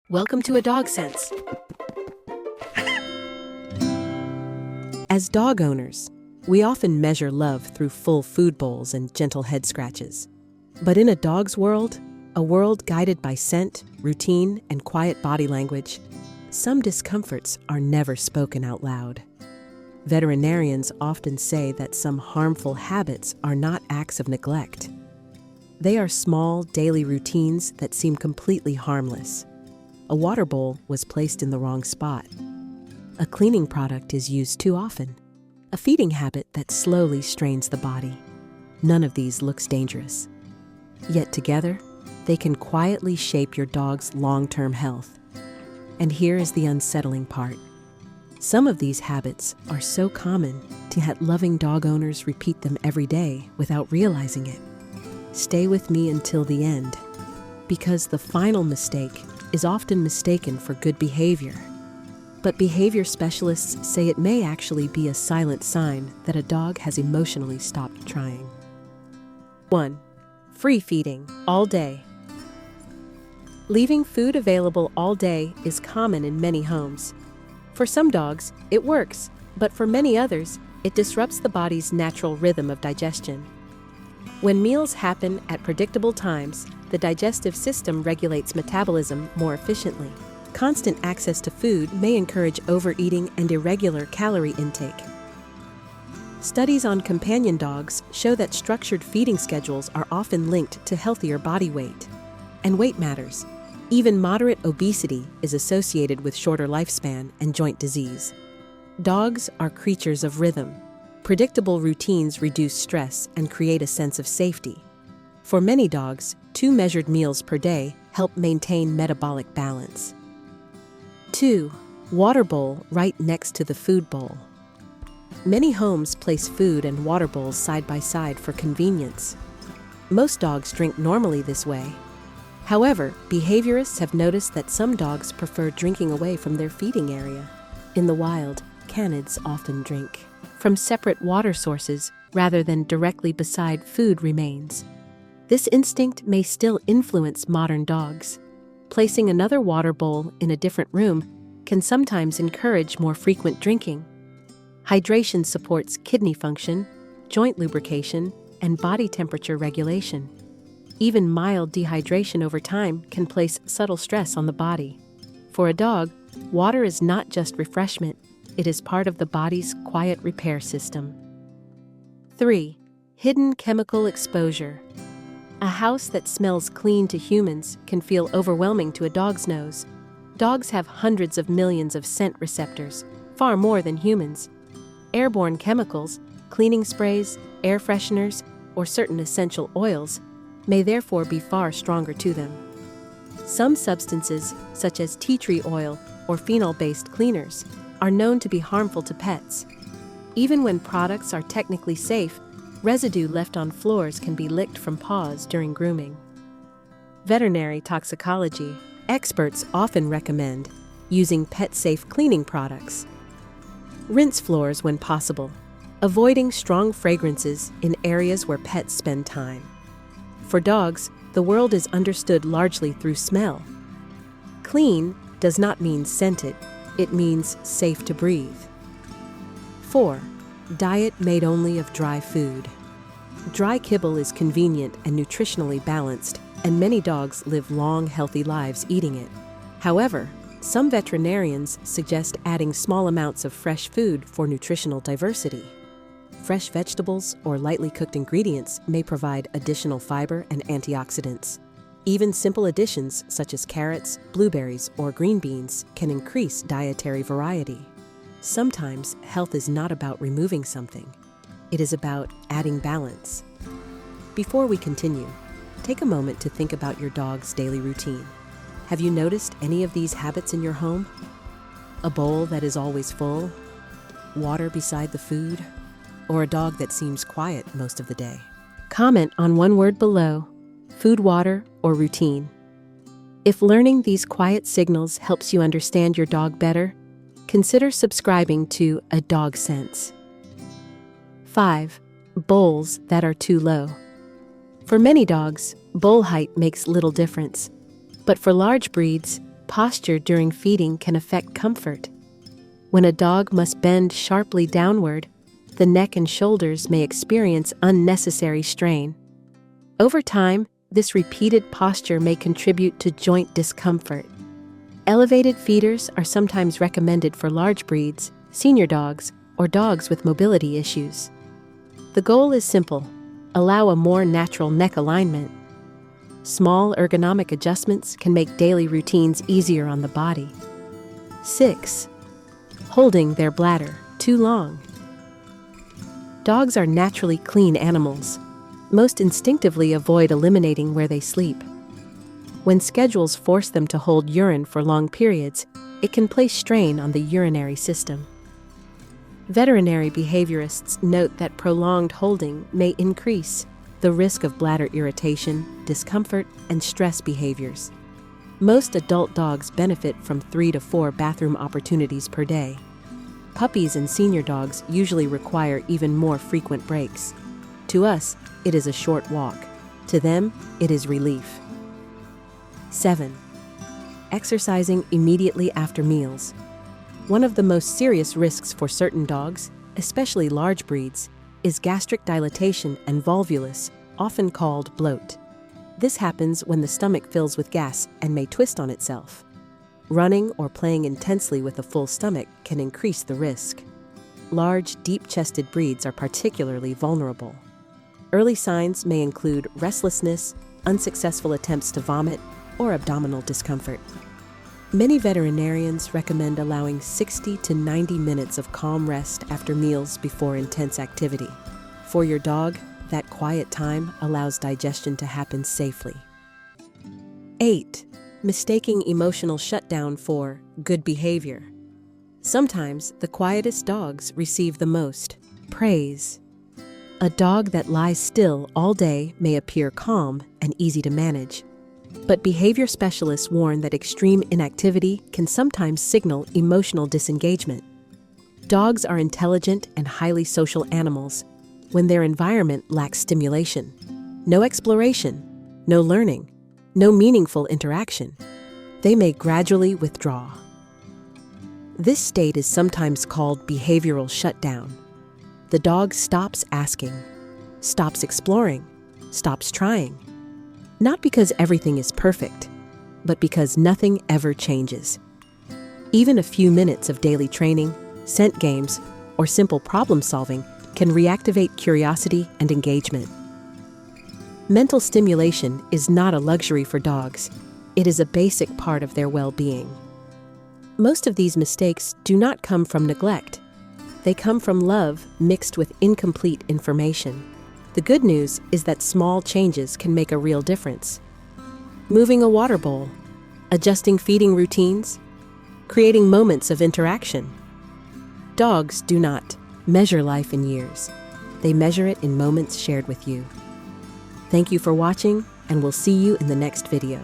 Welcome to ADogSense. As dog owners, we often measure love through full food bowls and gentle head scratches. But in a dog's world, a world guided by scent, routine, and quiet body language, some discomforts are never spoken out loud. Veterinarians often say that some harmful habits are not acts of neglect. They are small, daily routines that seem completely harmless. A water bowl was placed in the wrong spot. A cleaning product is used too often. A feeding habit that slowly strains the body. None of these looks dangerous. Yet together, they can quietly shape your dog's long-term health. And here is the unsettling part. Some of these habits are so common that loving dog owners repeat them every day without realizing it. Stay with me until the end, because the final mistake is often mistaken for good behavior. But behavior specialists say it may actually be a silent sign that a dog has emotionally stopped trying. 1. Free feeding all day. Leaving food available all day is common in many homes. For some dogs, it works, but for many others, it disrupts the body's natural rhythm of digestion. When meals happen at predictable times, the digestive system regulates metabolism more efficiently. Constant access to food may encourage overeating and irregular calorie intake. Studies on companion dogs show that structured feeding schedules are often linked to healthier body weight. And weight matters. Even moderate obesity is associated with shorter lifespan and joint disease. Dogs are creatures of rhythm. Predictable routines reduce stress and create a sense of safety. For many dogs, 2 measured meals per day help maintain metabolic balance. 2. Water bowl right next to the food bowl. Many homes place food and water bowls side by side for convenience. Most dogs drink normally this way. However, behaviorists have noticed that some dogs prefer drinking away from their feeding area. In the wild, canids often drink from separate water sources rather than directly beside food remains. This instinct may still influence modern dogs. Placing another water bowl in a different room can sometimes encourage more frequent drinking. Hydration supports kidney function, joint lubrication, and body temperature regulation. Even mild dehydration over time can place subtle stress on the body. For a dog, water is not just refreshment, it is part of the body's quiet repair system. 3. Hidden chemical exposure. A house that smells clean to humans can feel overwhelming to a dog's nose. Dogs have hundreds of millions of scent receptors, far more than humans. Airborne chemicals, cleaning sprays, air fresheners, or certain essential oils may therefore be far stronger to them. Some substances, such as tea tree oil or phenol-based cleaners, are known to be harmful to pets. Even when products are technically safe, residue left on floors can be licked from paws during grooming. Veterinary toxicology experts often recommend using pet-safe cleaning products. Rinse floors when possible, avoiding strong fragrances in areas where pets spend time. For dogs, the world is understood largely through smell. Clean does not mean scented, it means safe to breathe. 4. Diet made only of dry food. Dry kibble is convenient and nutritionally balanced, and many dogs live long, healthy lives eating it. However, some veterinarians suggest adding small amounts of fresh food for nutritional diversity. Fresh vegetables or lightly cooked ingredients may provide additional fiber and antioxidants. Even simple additions such as carrots, blueberries, or green beans can increase dietary variety. Sometimes health is not about removing something. It is about adding balance. Before we continue, take a moment to think about your dog's daily routine. Have you noticed any of these habits in your home? A bowl that is always full? Water beside the food? Or a dog that seems quiet most of the day? Comment on one word below: food, water, or routine. If learning these quiet signals helps you understand your dog better, consider subscribing to ADogSense. 5. Bowls that are too low. For many dogs, bowl height makes little difference. But for large breeds, Posture during feeding can affect comfort. When a dog must bend sharply downward, the neck and shoulders may experience unnecessary strain. Over time, this repeated posture may contribute to joint discomfort. Elevated feeders are sometimes recommended for large breeds, senior dogs, or dogs with mobility issues. The goal is simple: allow a more natural neck alignment. Small ergonomic adjustments can make daily routines easier on the body. 6. Holding their bladder too long. Dogs are naturally clean animals. Most instinctively avoid eliminating where they sleep. When schedules force them to hold urine for long periods, it can place strain on the urinary system. Veterinary behaviorists note that prolonged holding may increase the risk of bladder irritation, discomfort, and stress behaviors. Most adult dogs benefit from 3 to 4 bathroom opportunities per day. Puppies and senior dogs usually require even more frequent breaks. To us, it is a short walk. To them, it is relief. 7. Exercising immediately after meals. One of the most serious risks for certain dogs, especially large breeds, is gastric dilatation and volvulus, often called bloat. This happens when the stomach fills with gas and may twist on itself. Running or playing intensely with a full stomach can increase the risk. Large, deep-chested breeds are particularly vulnerable. Early signs may include restlessness, unsuccessful attempts to vomit, or abdominal discomfort. Many veterinarians recommend allowing 60 to 90 minutes of calm rest after meals before intense activity. For your dog, that quiet time allows digestion to happen safely. 8. Mistaking emotional shutdown for good behavior. Sometimes the quietest dogs receive the most praise. A dog that lies still all day may appear calm and easy to manage, but behavior specialists warn that extreme inactivity can sometimes signal emotional disengagement. Dogs are intelligent and highly social animals when their environment lacks stimulation. No exploration, no learning, no meaningful interaction. They may gradually withdraw. This state is sometimes called behavioral shutdown. The dog stops asking, stops exploring, stops trying. Not because everything is perfect, but because nothing ever changes. Even a few minutes of daily training, scent games, or simple problem solving can reactivate curiosity and engagement. Mental stimulation is not a luxury for dogs. It is a basic part of their well-being. Most of these mistakes do not come from neglect. They come from love mixed with incomplete information. The good news is that small changes can make a real difference. Moving a water bowl, adjusting feeding routines, creating moments of interaction. Dogs do not measure life in years. They measure it in moments shared with you. Thank you for watching, and we'll see you in the next video.